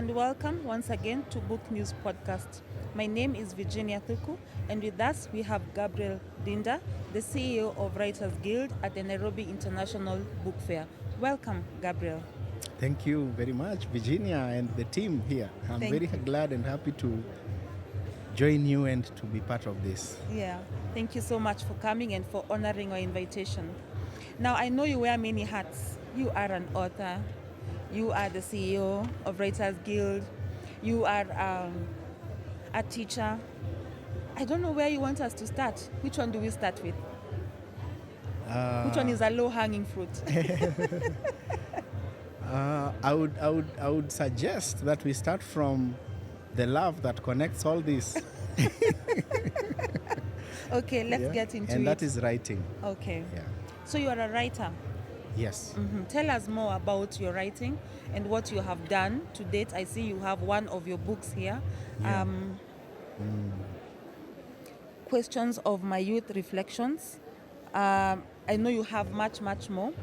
and welcome once again to Book News Podcast. My name is Virginia Thuku, and with us we have Gabriel Dinda, the CEO of Writers Guild at the Nairobi International Book Fair. Welcome, Gabriel. Thank you very much, Virginia, and the team here. I'm Thank very you. glad and happy to join you and to be part of this. Yeah, thank you so much for coming and for honoring our invitation. Now, I know you wear many hats. You are an author, you are the CEO of Writers Guild, you are a teacher. I don't know where you want us to start. Which one do we start with? Which one is a low-hanging fruit? I would suggest that we start from the love that connects all this. Okay, let's get into and it. that is writing. Okay. Yeah. So you are a writer. Yes. Tell us more about your writing and what you have done to date. I see you have one of your books here. Yeah. Questions of My Youth Reflections. I know you have much more,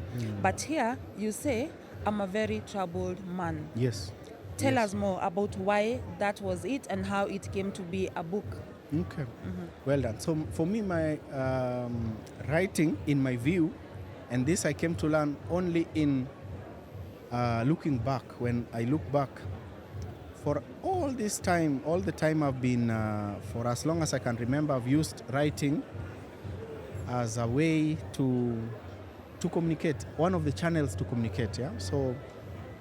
but here you say, I'm a very troubled man. Yes. Tell Yes. us more about why that was it and how it came to be a book. Okay. Well done. So for me, my writing, in my view, and this I came to learn only in looking back. When I look back, for all this time, all the time I've been, for as long as I can remember, I've used writing as a way to communicate, one of the channels to communicate. Yeah. So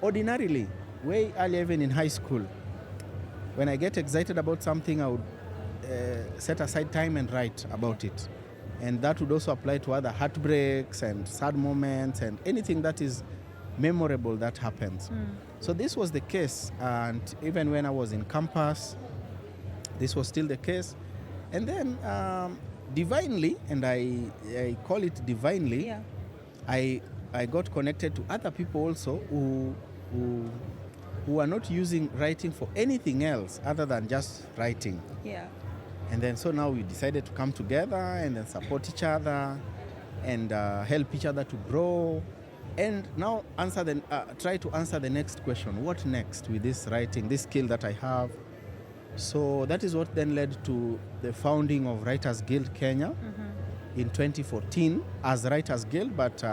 ordinarily, way earlier, even in high school, when I get excited about something, I would set aside time and write about it. And that would also apply to other heartbreaks and sad moments and anything that is memorable that happens. So this was the case, and even when I was in campus, this was still the case. And then divinely, and I call it divinely, Yeah. I got connected to other people also who are not using writing for anything else other than just writing. Yeah. And then so now we decided to come together and then support each other and help each other to grow. And now try to answer the next question. What next with this writing, this skill that I have? So that is what then led to the founding of Writers Guild Kenya in 2014 as Writers Guild, but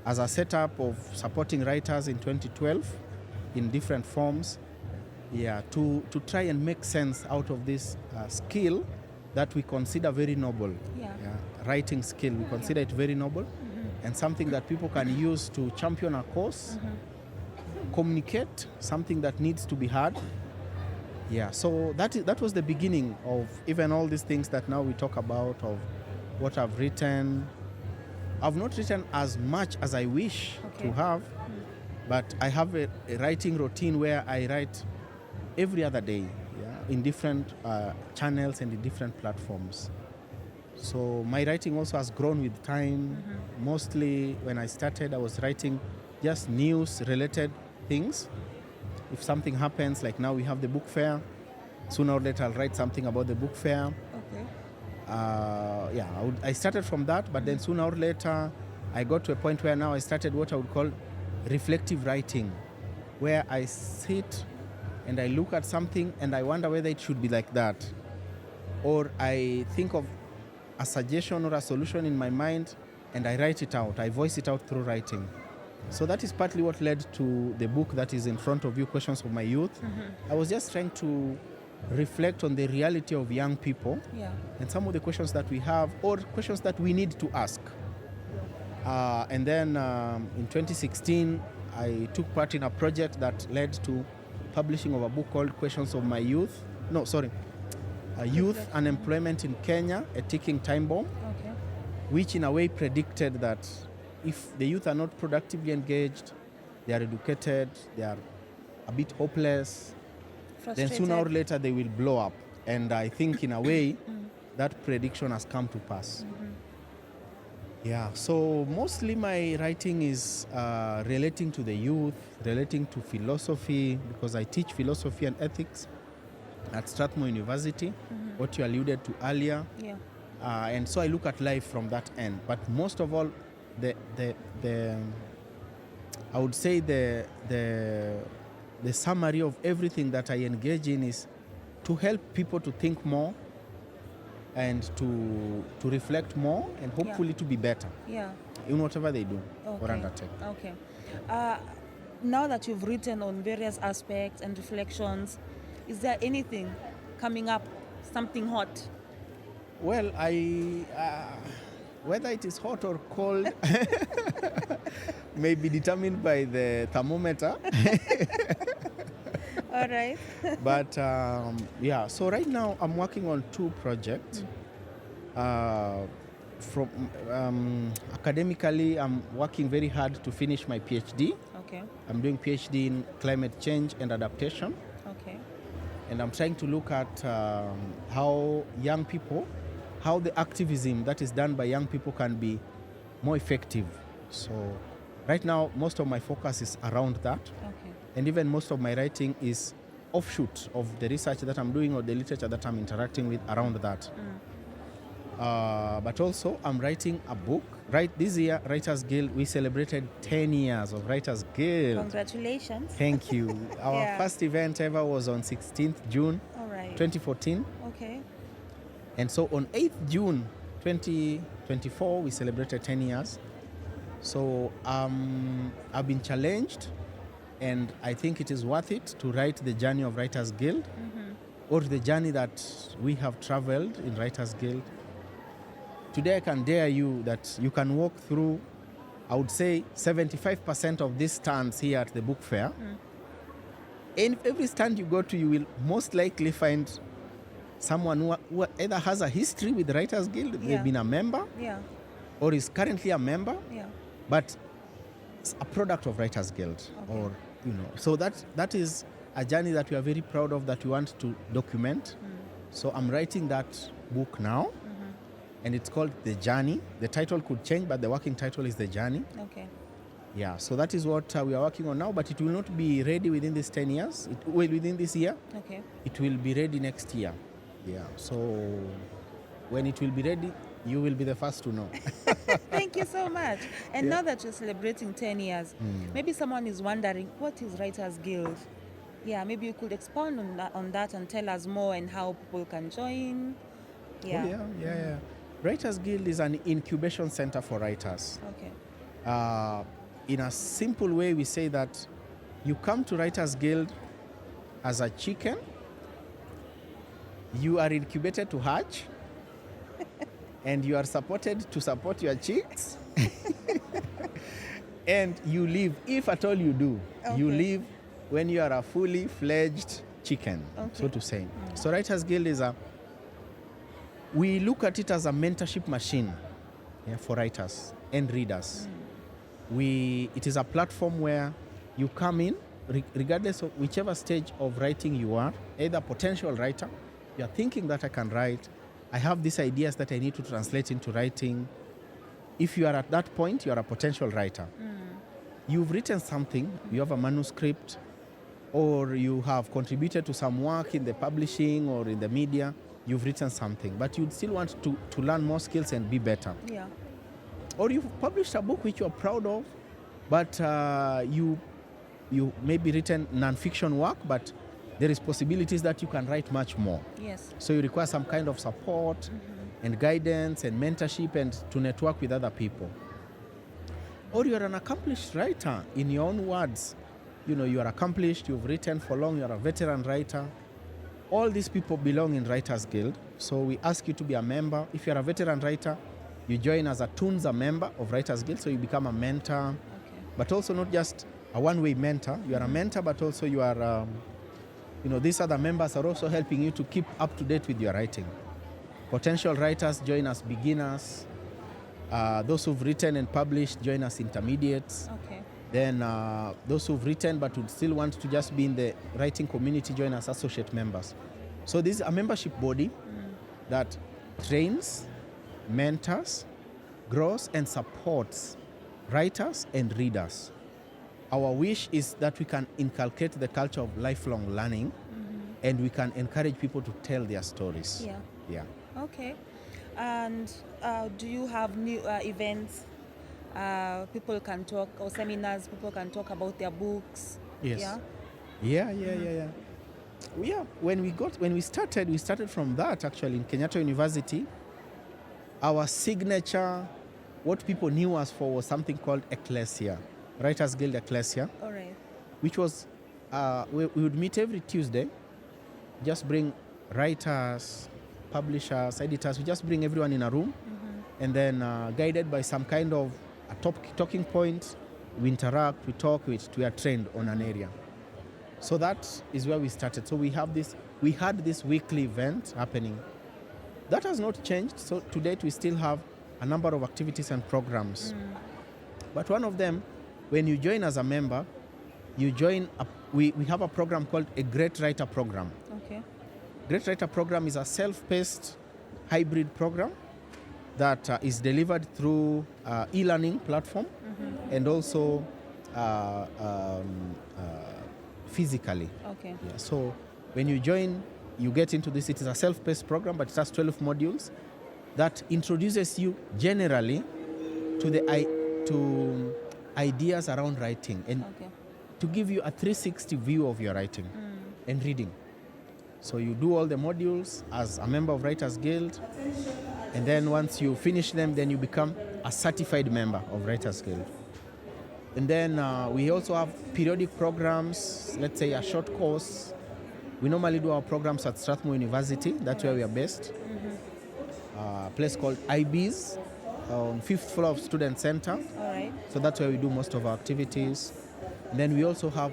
as a setup of supporting writers in 2012 in different forms. Yeah, to try and make sense out of this skill that we consider very noble. Yeah. Writing skill, we consider it very noble and something that people can use to champion a cause, communicate something that needs to be heard. Yeah, so that was the beginning of even all these things that now we talk about, of what I've written. I've not written as much as I wish to have, but I have a writing routine where I write every other day, in different channels and in different platforms. So my writing also has grown with time. Mostly when I started, I was writing just news-related things. If something happens, like now we have the book fair, sooner or later I'll write something about the book fair. Okay. I started from that, but then sooner or later I got to a point where now I started what I would call reflective writing, where I sit and I look at something and I wonder whether it should be like that. Or I think of a suggestion or a solution in my mind and I write it out. I voice it out through writing. So that is partly what led to the book that is in front of you, Questions of My Youth. I was just trying to reflect on the reality of young people and some of the questions that we have or questions that we need to ask. And then in 2016, I took part in a project that led to publishing of a book called Questions of My Youth. Youth Unemployment in Kenya, a Ticking Time Bomb, which in a way predicted that if the youth are not productively engaged, they are educated, they are a bit hopeless, then sooner or later they will blow up. And I think in a way that prediction has come to pass. Yeah, so mostly my writing is relating to the youth, relating to philosophy, because I teach philosophy and ethics at Strathmore University, what you alluded to earlier. Yeah. And so I look at life from that end. But most of all, I would say the the summary of everything that I engage in is to help people to think more and to reflect more and hopefully to be better Yeah. in whatever they do or Okay. undertake. Okay. Now that you've written on various aspects and reflections, is there anything coming up, something hot? Well, whether it is hot or cold may be determined by the thermometer. All right. But yeah, so right now I'm working on two projects. From academically, I'm working very hard to finish my PhD. Okay. I'm doing PhD in climate change and adaptation, Okay. and I'm trying to look at how young people, how the activism that is done by young people can be more effective. So right now, most of my focus is around that. Okay. And even most of my writing is offshoot of the research that I'm doing or the literature that I'm interacting with around that. But also, I'm writing a book. Right this year, Writers Guild, we celebrated 10 years of Writers Guild. Congratulations. Thank you. Our Yeah. first event ever was on 16th June All right. 2014. Okay. And so on 8th June 2024, we celebrated 10 years. So I've been challenged, and I think it is worth it to write the journey of Writers Guild or the journey that we have traveled in Writers Guild. Today I can dare you that you can walk through, I would say 75% of these stands here at the book fair. And every stand you go to, you will most likely find someone who either has a history with Writers Guild, Yeah. they've been a member, Yeah. or is currently a member, Yeah. but it's a product of Writers Guild. Okay. Or, so that is a journey that we are very proud of, that we want to document. So I'm writing that book now, and it's called The Journey. The title could change, but the working title is The Journey. Okay. Yeah, so that is what we are working on now, but it will not be ready within these 10 years. It will within this year. Okay. It will be ready next year. Yeah, so when it will be ready, you will be the first to know. Thank you so much. And Yeah. now that you're celebrating 10 years, maybe someone is wondering, what is Writers Guild? Yeah, maybe you could expound on that and tell us more and how people can join. Yeah. Oh, yeah. Writers Guild is an incubation center for writers. Okay. In a simple way, we say that you come to Writers Guild as a chicken, you are incubated to hatch, and you are supported to support your chicks, and you leave, if at all you do, you Okay. leave when you are a fully fledged chicken, so Okay. to say. So Writers Guild we look at it as a mentorship machine, for writers and readers. It is a platform where you come in, regardless of whichever stage of writing you are, either potential writer, you are thinking that I can write, I have these ideas that I need to translate into writing. If you are at that point, you are a potential writer. You've written something, you have a manuscript, or you have contributed to some work in the publishing or in the media, you've written something, but you'd still want to learn more skills and be better. Yeah. Or you've published a book which you're proud of, but you maybe written non-fiction work, but there is possibilities that you can write much more. Yes. So you require some kind of support and guidance and mentorship and to network with other people. Or you're an accomplished writer, in your own words. You are accomplished, you've written for long, you're a veteran writer. All these people belong in Writers Guild. So we ask you to be a member. If you're a veteran writer, you join as a Tunza member of Writers Guild, so you become a mentor. Okay. But also not just a one-way mentor. You are a mentor, but also you are, these other members are also helping you to keep up to date with your writing. Potential writers join as beginners. Those who've written and published join as intermediates. Okay. Then those who've written but would still want to just be in the writing community join as associate members. So this is a membership body that trains, mentors, grows and supports writers and readers. Our wish is that we can inculcate the culture of lifelong learning and we can encourage people to tell their stories. Yeah. Okay. And do you have new events? People can talk, or seminars, people can talk about their books. Yes. Yeah. Yeah. Yeah, when we started from that actually in Kenyatta University. Our signature, what people knew us for, was something called Ecclesia, Writers Guild Ecclesia, All right. which was we would meet every Tuesday, just bring writers, publishers, editors. We just bring everyone in a room, and then guided by some kind of a talking point, we interact, we talk, we are trained on an area. So that is where we started. So we had this weekly event happening. That has not changed. So to date, we still have a number of activities and programs. But one of them, when you join as a member, we have a program called a Great Writer Program. Okay. Great Writer Program is a self-paced hybrid program that is delivered through e-learning platform and also physically. Okay. Yeah, so when you join, you get into this. It is a self-paced program, but it has 12 modules that introduces you generally to ideas around writing and Okay. to give you a 360 view of your writing and reading. So you do all the modules as a member of Writers Guild, and then once you finish them, then you become a certified member of Writers Guild. And then we also have periodic programs, let's say a short course. We normally do our programs at Strathmore University. That's where we are based. A place called IB's on 5th floor of Student Center. All right. So that's where we do most of our activities. And then we also have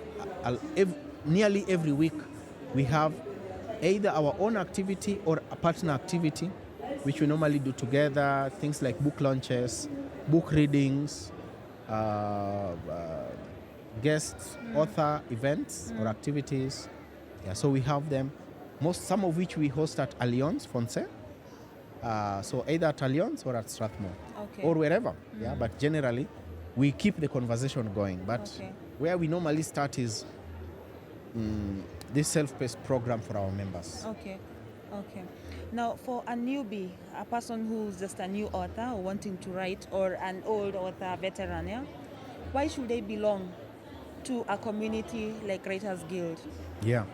nearly every week we have either our own activity or a partner activity, which we normally do together. Things like book launches, book readings, guest author events or activities. Yeah, so we have them, some of which we host at Alliance Fonse. So either at Alliance or at Strathmore Okay. or wherever. Yeah, but generally we keep the conversation going. But Okay. where we normally start is this self-paced program for our members. Okay. Now, for a newbie, a person who's just a new author or wanting to write, or an old author, veteran, yeah, why should they belong to a community like Writers Guild? Yeah.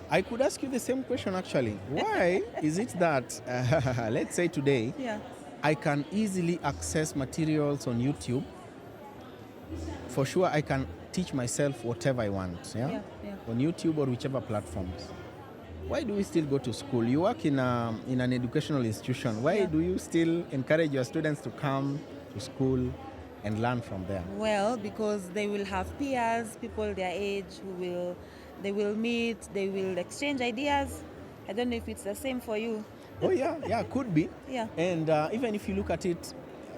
I could ask you the same question actually. Why is it that, let's say today, Yeah. I can easily access materials on YouTube? For sure, I can teach myself whatever I want, Yeah. on YouTube or whichever platforms. Why do we still go to school? You work in an educational institution. Why Yeah. do you still encourage your students to come to school and learn from there? Well, because they will have peers, people their age, they will meet, they will exchange ideas. I don't know if it's the same for you. Oh yeah, could be. Yeah. And even if you look at it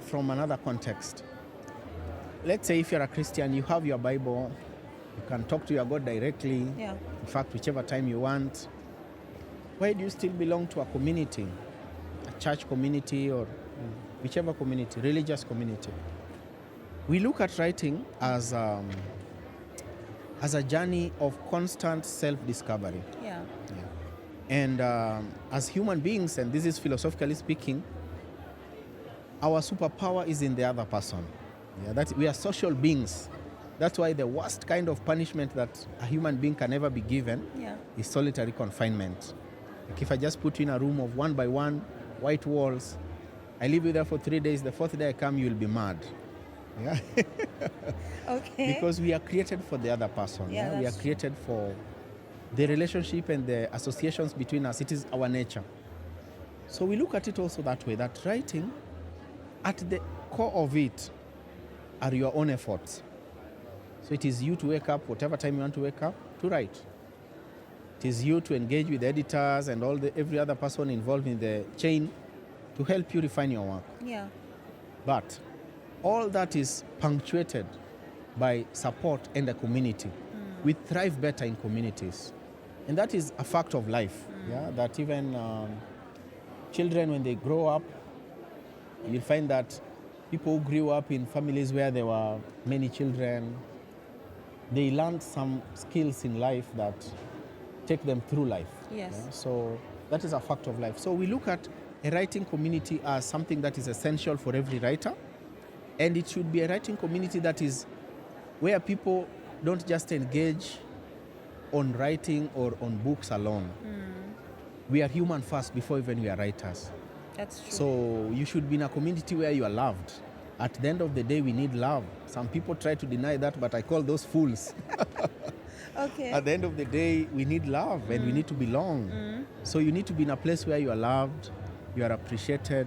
from another context, let's say if you're a Christian, you have your Bible, you can talk to your God directly. Yeah. In fact, whichever time you want. Why do you still belong to a community, a church community or whichever community, religious community? We look at writing as a journey of constant self-discovery. Yeah. And as human beings, and this is philosophically speaking, our superpower is in the other person. Yeah, that we are social beings. That's why the worst kind of punishment that a human being can ever be given Yeah. is solitary confinement. Like if I just put you in a room of 1 by 1 white walls, I leave you there for 3 days, the 4th day I come, you will be mad. Yeah. Okay. Because we are created for the other person. Yeah, We are that's created for the relationship and the associations between us. It is our nature. So we look at it also that way, that writing, at the core of it, are your own efforts. So it is you to wake up whatever time you want to wake up to write. It is you to engage with editors and every other person involved in the chain to help you refine your work. Yeah. But all that is punctuated by support and a community. We thrive better in communities. And that is a fact of life. Yeah, that even children, when they grow up, you'll find that people who grew up in families where there were many children, they learned some skills in life that take them through life. Yes. Yeah? So that is a fact of life. So we look at a writing community as something that is essential for every writer. And it should be a writing community that is where people don't just engage on writing or on books alone. We are human first before even we are writers. That's true. So you should be in a community where you are loved. At the end of the day, we need love. Some people try to deny that, but I call those fools. Okay. At the end of the day, we need love and we need to belong. So you need to be in a place where you are loved, you are appreciated,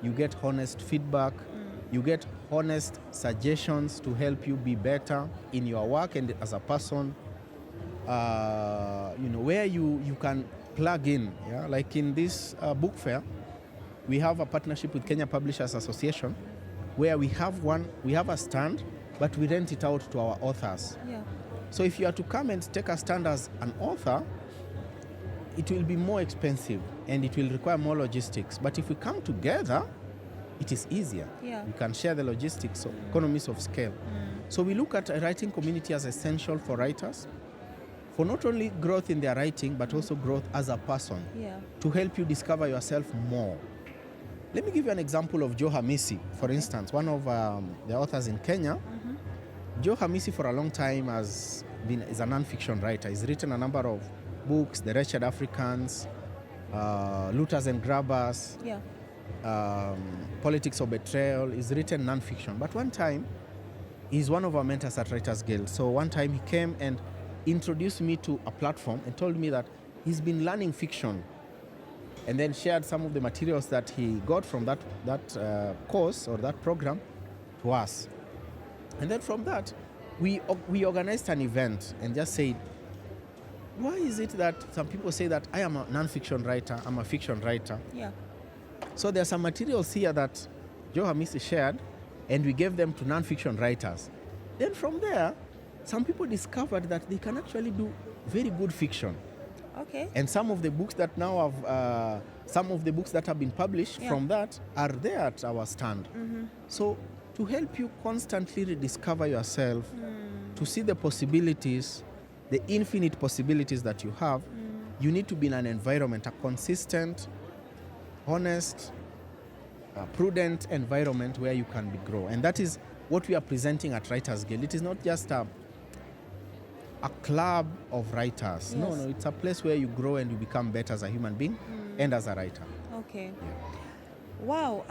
you get honest feedback, you get honest suggestions to help you be better in your work and as a person. Where you can plug in. Yeah, like in this book fair, we have a partnership with Kenya Publishers Association, where we have a stand, but we rent it out to our authors. Yeah. So if you are to come and take a stand as an author, it will be more expensive and it will require more logistics. But if we come together, it is easier. Yeah. We can share the logistics, so economies of scale. So we look at a writing community as essential for writers, for not only growth in their writing, but also growth as a person, Yeah. to help you discover yourself more. Let me give you an example of Joe Hamisi, for instance, one of the authors in Kenya. Joe Hamisi for a long time is a non-fiction writer. He's written a number of books, The Wretched Africans, Looters and Grabbers, Yeah. Politics of Betrayal. He's written non-fiction. But one time, he's one of our mentors at Writers Guild. So one time he came and introduced me to a platform and told me that he's been learning fiction, and then shared some of the materials that he got from that course or that program to us. And then from that, we organized an event and just said, why is it that some people say that I am a non-fiction writer, I'm a fiction writer? Yeah. So there are some materials here that Joe Hamisi shared, and we gave them to non-fiction writers. Then from there, some people discovered that they can actually do very good fiction. Okay. And some of the books that now have been published from that are there at our stand. So to help you constantly rediscover yourself, to see the possibilities, the infinite possibilities that you have, you need to be in an environment, a consistent, honest, prudent environment where you can grow. And that is what we are presenting at Writers Guild. It is not just a club of writers. Yes. No, it's a place where you grow and you become better as a human being and as a writer. Okay. Wow.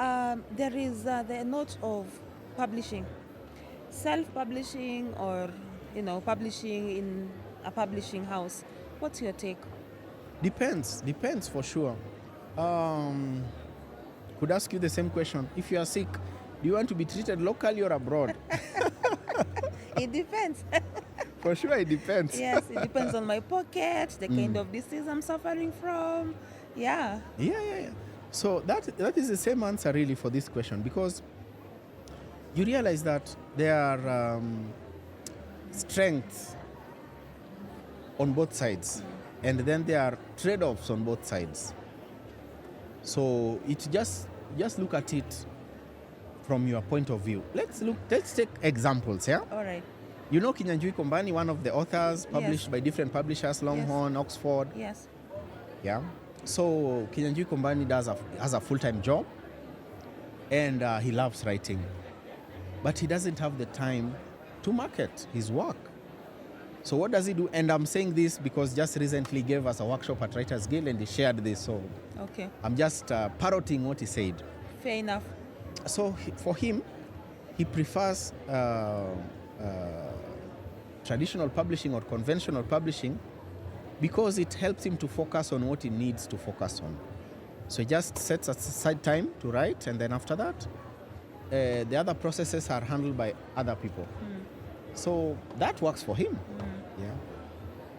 There is the note of publishing, self-publishing, or publishing in a publishing house. What's your take? Depends for sure. Could ask you the same question. If you are sick, do you want to be treated locally or abroad? It depends. For sure, it depends. Yes, it depends on my pocket, the kind of disease I'm suffering from. Yeah. Yeah. So that is the same answer really for this question, because you realize that there are strengths on both sides, and then there are trade-offs on both sides. So it's just look at it from your point of view. Let's take examples, yeah? All right. You know Kinyanjui Kombani, one of the authors published by different publishers, Longhorn, Oxford. Yes. Yeah. So Kinyanjui Kombani has a full-time job, and he loves writing, but he doesn't have the time to market his work. So what does he do? And I'm saying this because just recently gave us a workshop at Writers Guild and he shared this. So Okay. I'm just parroting what he said. Fair enough. So for him, he prefers traditional publishing or conventional publishing because it helps him to focus on what he needs to focus on. So he just sets aside time to write, and then after that, the other processes are handled by other people. So that works for him. Yeah.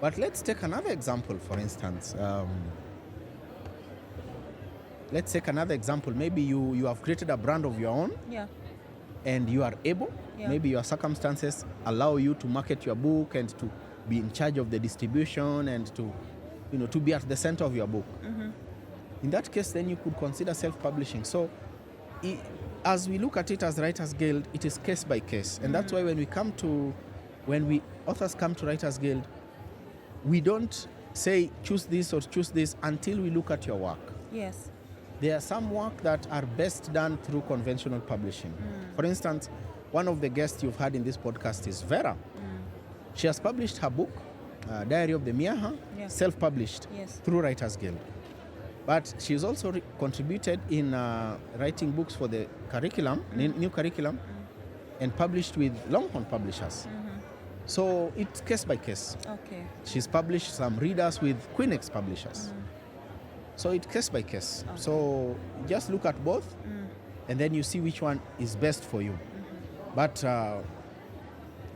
But let's take another example, for instance. Let's take another example. Maybe you have created a brand of your own, Yeah. and you are able, maybe your circumstances allow you to market your book and to be in charge of the distribution and to be at the center of your book. In that case, then you could consider self-publishing. So as we look at it as Writers Guild, it is case by case. And that's why when authors come to Writers Guild, we don't say choose this or choose this until we look at your work. Yes. There are some work that are best done through conventional publishing. For instance, one of the guests you've had in this podcast is Vera. She has published her book, Diary of the Miaha, Yeah. self-published Yes. through Writers Guild. But she's also contributed in writing books for the curriculum, new curriculum, and published with Longhorn Publishers. So it's case by case. Okay. She's published some readers with Queenex Publishers. So it's case by case. Okay. So just look at both, and then you see which one is best for you. But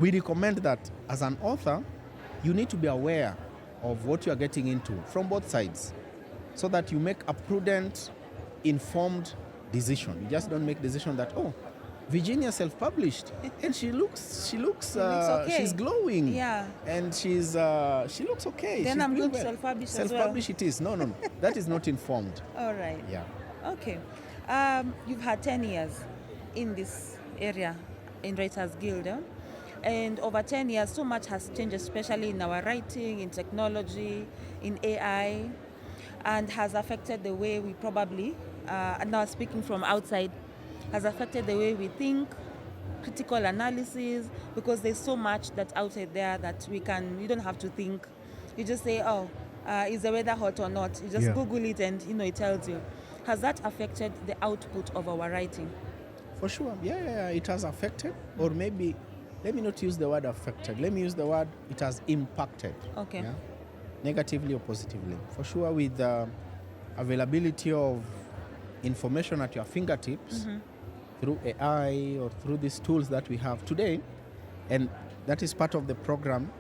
we recommend that as an author, you need to be aware of what you are getting into from both sides, so that you make a prudent, informed decision. You just don't make decision that, oh, Virginia self-published and she looks okay. she's glowing. Yeah. And she looks okay. Then She's I'm doing going to well. self-publish as well. Self-publish it is. No. That is not informed. All right. Yeah. Okay. You've had 10 years in this area in Writers Guild. And over 10 years, so much has changed, especially in our writing, in technology, in AI, and has affected the way we probably, and now speaking from outside, has affected the way we think, critical analysis, because there's so much that's out there that you don't have to think. You just say, oh, is the weather hot or not? You just Google it and it tells you. Has that affected the output of our writing? For sure. Yeah, it has affected, or maybe, let me not use the word affected. Let me use the word it has impacted. Okay. Yeah? Negatively or positively. For sure, with the availability of information at your fingertips through AI or through these tools that we have today, and that is part of the program.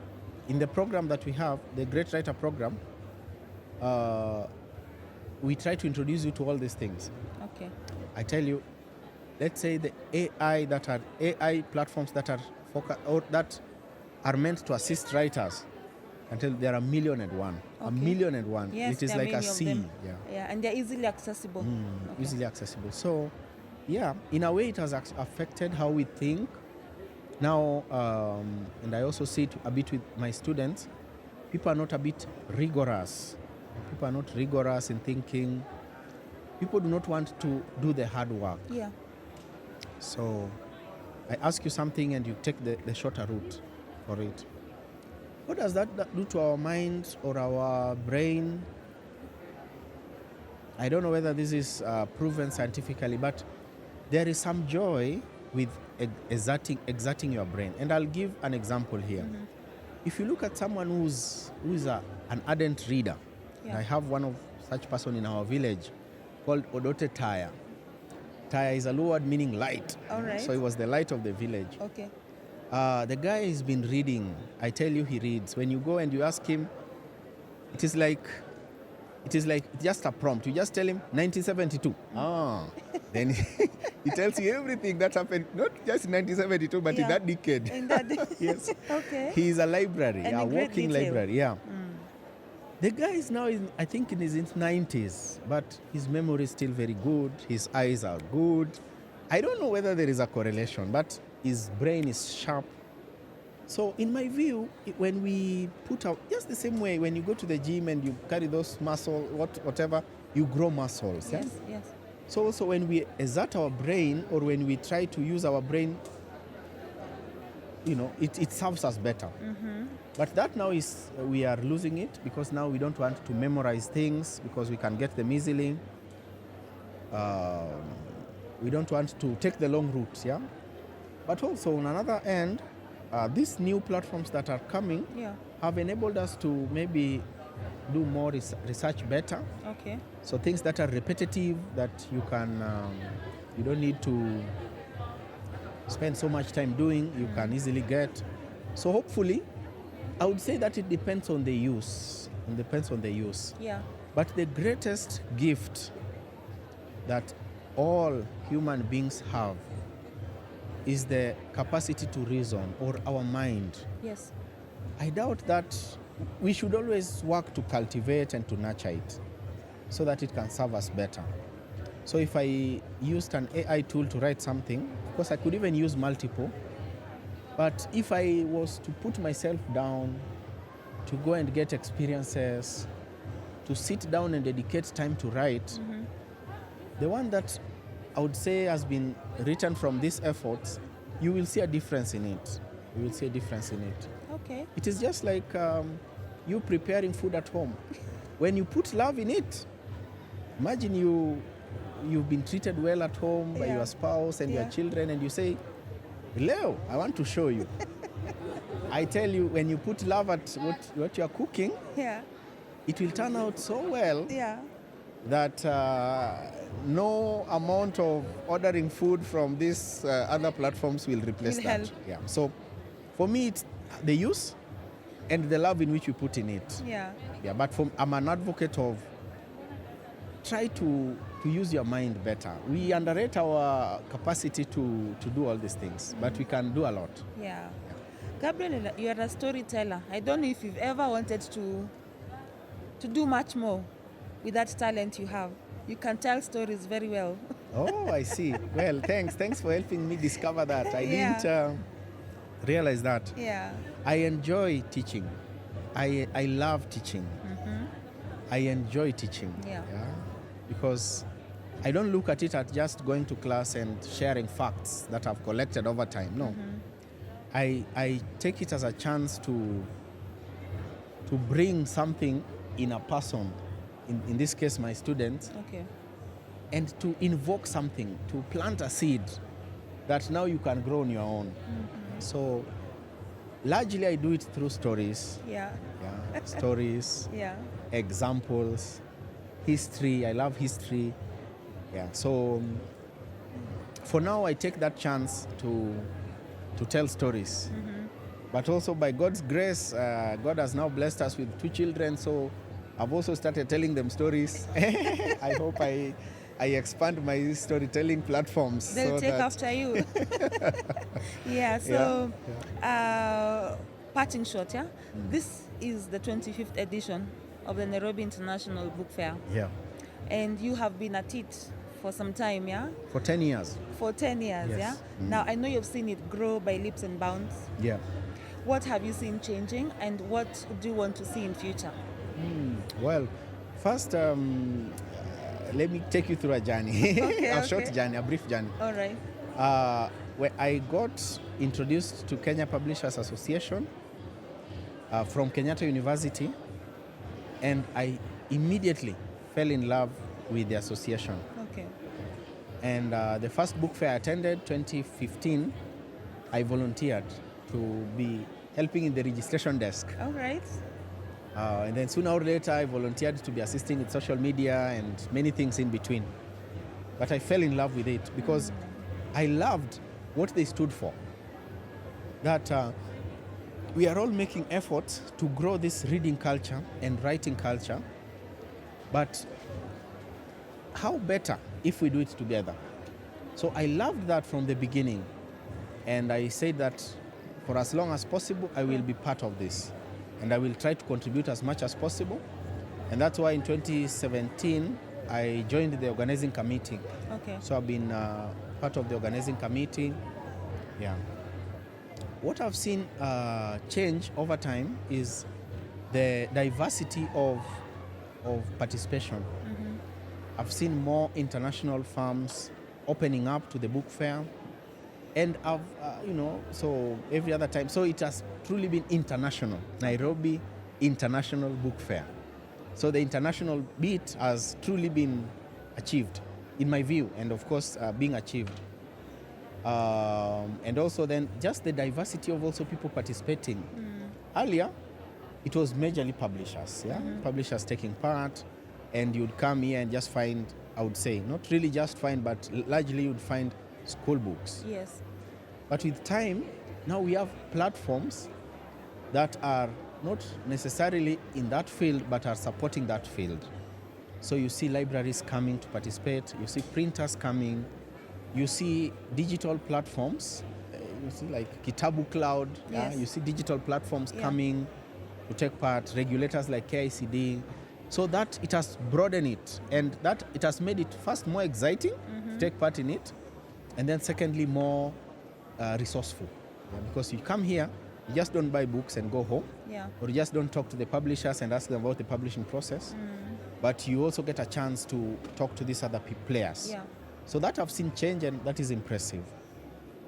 In the program that we have, the Great Writer Program, we try to introduce you to all these things. Okay. I tell you, let's say the AI platforms that are that are meant to assist writers, until there are 1,000,001. Okay. 1,000,001. Yes, it is there are like a many of sea. them. Yeah. And they're easily accessible. Okay. Easily accessible. So, yeah, in a way, it has affected how we think. Now, and I also see it a bit with my students. People are not a bit rigorous. People are not rigorous in thinking. People do not want to do the hard work. Yeah. So I ask you something and you take the shorter route for it. What does that do to our mind or our brain? I don't know whether this is proven scientifically, but there is some joy with exerting your brain. And I'll give an example here. If you look at someone who is an ardent reader, and I have one of such person in our village called Odote Taya. Taya is a Luo word meaning light. All right. So he was the light of the village. Okay. The guy has been reading. I tell you, he reads. When you go and you ask him, it is like just a prompt. You just tell him 1972. Then he tells you everything that happened, not just in 1972, but in that decade. In that Yes. Okay. He is a library, And a in great walking detail. library. Yeah. The guy is now, I think, in his 90s, but his memory is still very good. His eyes are good. I don't know whether there is a correlation, but his brain is sharp. So in my view, when we put out, just the same way, when you go to the gym and you carry those muscles, whatever, you grow muscles. Yes, yes. So also when we exert our brain, or when we try to use our brain, it serves us better. But that now is, we are losing it, because now we don't want to memorize things because we can get them easily. We don't want to take the long routes, yeah? But also on another end, these new platforms that are coming have enabled us to maybe do more research better. Okay. So things that are repetitive, that you don't need to spend so much time doing, you can easily get. So hopefully, I would say that it depends on the use. It depends on the use. Yeah. But the greatest gift that all human beings have is the capacity to reason, or our mind. Yes. I doubt that we should always work to cultivate and to nurture it so that it can serve us better. So if I used an AI tool to write something, of course I could even use multiple, but if I was to put myself down, to go and get experiences, to sit down and dedicate time to write, the one that I would say has been written from these efforts, you will see a difference in it. You will see a difference in it. Okay. It is just like you preparing food at home. When you put love in it, imagine you've been treated well at home by Yeah. your spouse and your Yeah. children, and you say, Leo, I want to show you. I tell you, when you put love at what you're cooking, Yeah. it will turn out so well Yeah. that no amount of ordering food from these other platforms will replace Will that. help. Yeah. So for me, it's the use and the love in which we put in it. Yeah. Yeah. But I'm an advocate of try to use your mind better. We underrate our capacity to do all these things, but we can do a lot. Yeah. Gabriel, you are a storyteller. I don't know if you've ever wanted to do much more with that talent you have. You can tell stories very well. Oh, I see. Well, thanks for helping me discover that. I Yeah. didn't realize that. Yeah. I enjoy teaching. I love teaching. I enjoy teaching. Yeah. Because I don't look at it as just going to class and sharing facts that I've collected over time. No. I take it as a chance to bring something in a person, in this case my students, Okay. and to invoke something, to plant a seed that now you can grow on your own. So largely I do it through stories. Yeah. Yeah, stories, Yeah. examples, history. I love history. Yeah. So for now, I take that chance to tell stories. But also by God's grace, God has now blessed us with 2 children. So I've also started telling them stories. I hope I expand my storytelling platforms. They'll so take that after you. Yeah. So, parting shot. Yeah. This is the 25th edition of the Nairobi International Book Fair, Yeah. and you have been at it for some time. Yeah. For 10 years. For 10 years. Yes. Yeah. Now I know you've seen it grow by leaps and bounds. Yeah. What have you seen changing, and what do you want to see in future? Well, first, let me take you through a journey, Okay, a short okay. journey, a brief journey. All right. When I got introduced to Kenya Publishers Association from Kenyatta University, and I immediately fell in love with the association. Okay. And the first book fair I attended, 2015, I volunteered to be helping in the registration desk. All right. And then sooner or later, I volunteered to be assisting with social media and many things in between. But I fell in love with it because I loved what they stood for. That we are all making efforts to grow this reading culture and writing culture. But how better if we do it together? So I loved that from the beginning. And I said that for as long as possible, I will be part of this. And I will try to contribute as much as possible. And that's why in 2017, I joined the organizing committee. Okay. So I've been part of the organizing committee. Yeah. What I've seen change over time is the diversity of participation. I've seen more international firms opening up to the book fair. And I've, so every other time, so it has truly been international. Nairobi International Book Fair. So the international bit has truly been achieved, in my view, and of course being achieved. And also then just the diversity of also people participating. Earlier, it was majorly publishers, publishers taking part, and you'd come here and just find, I would say, not really just find, but largely you'd find school books. Yes. But with time, now we have platforms that are not necessarily in that field, but are supporting that field. So you see libraries coming to participate, you see printers coming, you see digital platforms, you see like Kitabu Cloud, Yes. you see digital platforms Yeah. coming to take part, regulators like KICD. So that it has broadened it, and that it has made it first more exciting to take part in it, and then secondly more resourceful. Because you come here, you just don't buy books and go home, Yeah. or you just don't talk to the publishers and ask them about the publishing process, but you also get a chance to talk to these other players. Yeah. So that I've seen change, and that is impressive.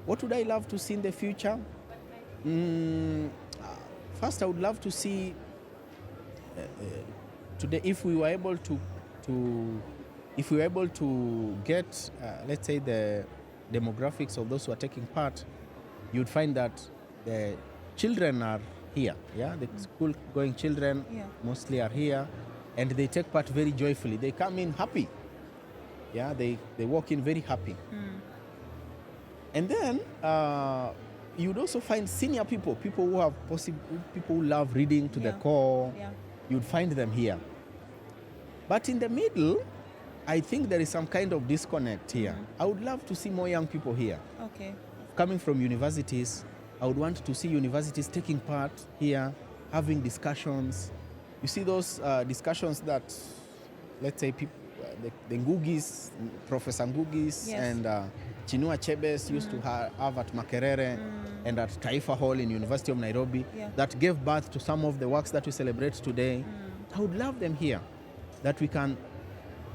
What would I love to see in the future? First, I would love to see today, if we were able to if we were able to get, let's say, the demographics of those who are taking part, you'd find that the children are here. Yeah, the school-going children Yeah. mostly are here, and they take part very joyfully. They come in happy. Yeah, they walk in very happy. And then you'd also find senior people who have people who love reading to the Yeah. core. Yeah. You'd find them here. But in the middle, I think there is some kind of disconnect here. I would love to see more young people here. Okay. Coming from universities, I would want to see universities taking part here, having discussions. You see those discussions that, let's say, people, the Ngugis, Professor Ngugis Yes. and Chinua Chebes used to have at Makerere and at Taifa Hall in University of Nairobi, Yeah. that gave birth to some of the works that we celebrate today. I would love them here, that we can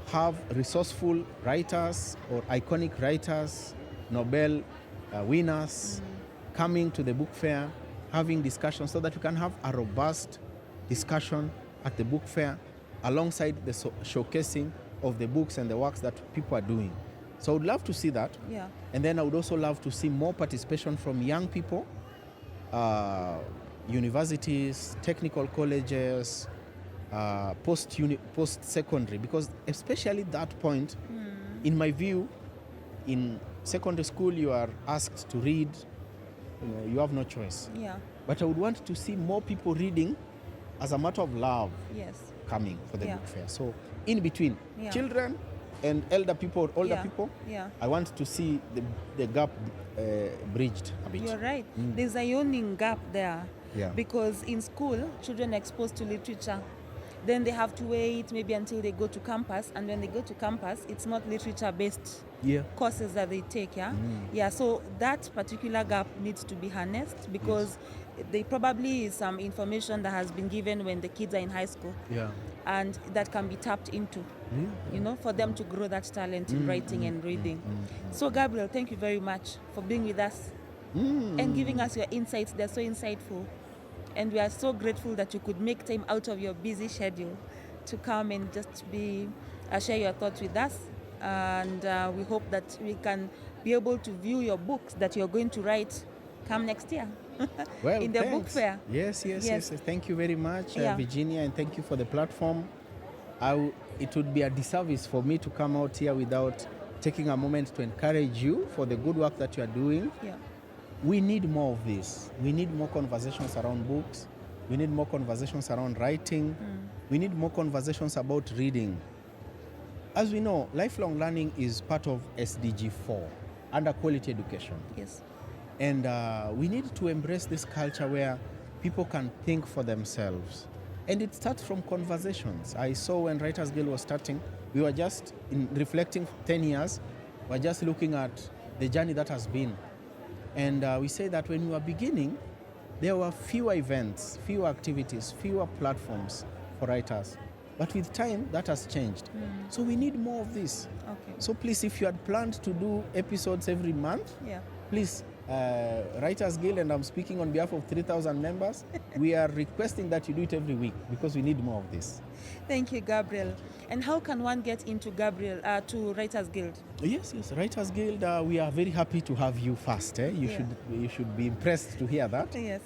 have resourceful writers or iconic writers, Nobel winners, coming to the book fair, having discussions, so that we can have a robust discussion at the book fair alongside the showcasing of the books and the works that people are doing. So I would love to see that. Yeah. And then I would also love to see more participation from young people, universities, technical colleges, post-secondary, because especially that point, in my view, in secondary school you are asked to read, you have no choice. Yeah. But I would want to see more people reading as a matter of love Yes. coming for the Yeah. book fair. So in between Yeah. children and older people, Yeah. people, Yeah. I want to see the gap bridged a bit. You're right. There's a yawning gap there. Yeah. Because in school, children are exposed to literature. Then they have to wait maybe until they go to campus. And when they go to campus, it's not literature-based Yeah. courses that they take, yeah? Yeah, so that particular gap needs to be harnessed because there probably is some information that has been given when the kids are in high school Yeah. and that can be tapped into, for them to grow that talent in writing and reading. So, Gabriel, thank you very much for being with us and giving us your insights. They're so insightful. And we are so grateful that you could make time out of your busy schedule to come and just share your thoughts with us. And we hope that we can be able to view your books that you're going to write come next year Well, in the book thanks. fair. Yes. Thank you very much, Yeah. Virginia, and thank you for the platform. It would be a disservice for me to come out here without taking a moment to encourage you for the good work that you are doing. Yeah. We need more of this. We need more conversations around books. We need more conversations around writing. We need more conversations about reading. As we know, lifelong learning is part of SDG 4, under quality education. Yes. And we need to embrace this culture where people can think for themselves. And it starts from conversations. I saw when Writers Guild was starting, we were just reflecting 10 years, we're just looking at the journey that has been. And we say that when we were beginning, there were fewer events, fewer activities, fewer platforms for writers. But with time, that has changed. So we need more of this. Okay. So please, if you had planned to do episodes every month, Yeah. please, Writers Guild, and I'm speaking on behalf of 3,000 members, we are requesting that you do it every week because we need more of this. Thank you, Gabriel. And how can one get into to Writers Guild? Yes, Writers Guild, we are very happy to have you first. You should be impressed to hear that. Yes.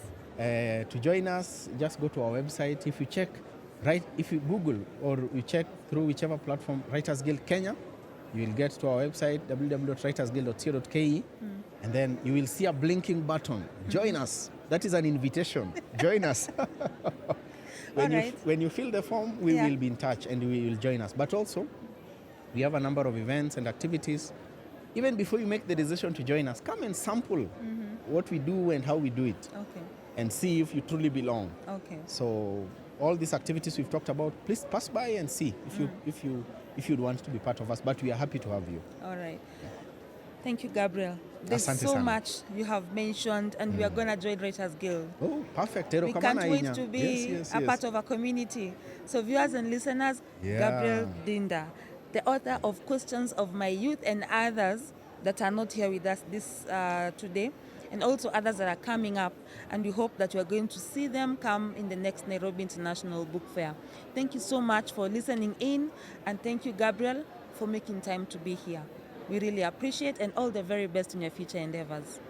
To join us, just go to our website. If you Google or you check through whichever platform, Writers Guild Kenya, you will get to our website, www.writersguild.co.ke, and then you will see a blinking button. Join us. That is an invitation. Join us. When you fill the form, we will be in touch and we will join us. But also, we have a number of events and activities. Even before you make the decision to join us, come and sample what we do and how we do it, Okay. and see if you truly belong. Okay. So all these activities we've talked about, please pass by and see if you'd want to be part of us. But we are happy to have you. All right. Thank you, Gabriel. There's Asante so sana. much you have mentioned, and we are going to join Writers Guild. Oh, perfect. We can't wait to be a part of a community. So viewers and listeners, Yeah. Gabriel Dinda, the author of Questions of My Youth and others that are not here with us today. and also others that are coming up, and we hope that you are going to see them come in the next Nairobi International Book Fair. Thank you so much for listening in, and thank you, Gabriel, for making time to be here. We really appreciate, and all the very best in your future endeavors.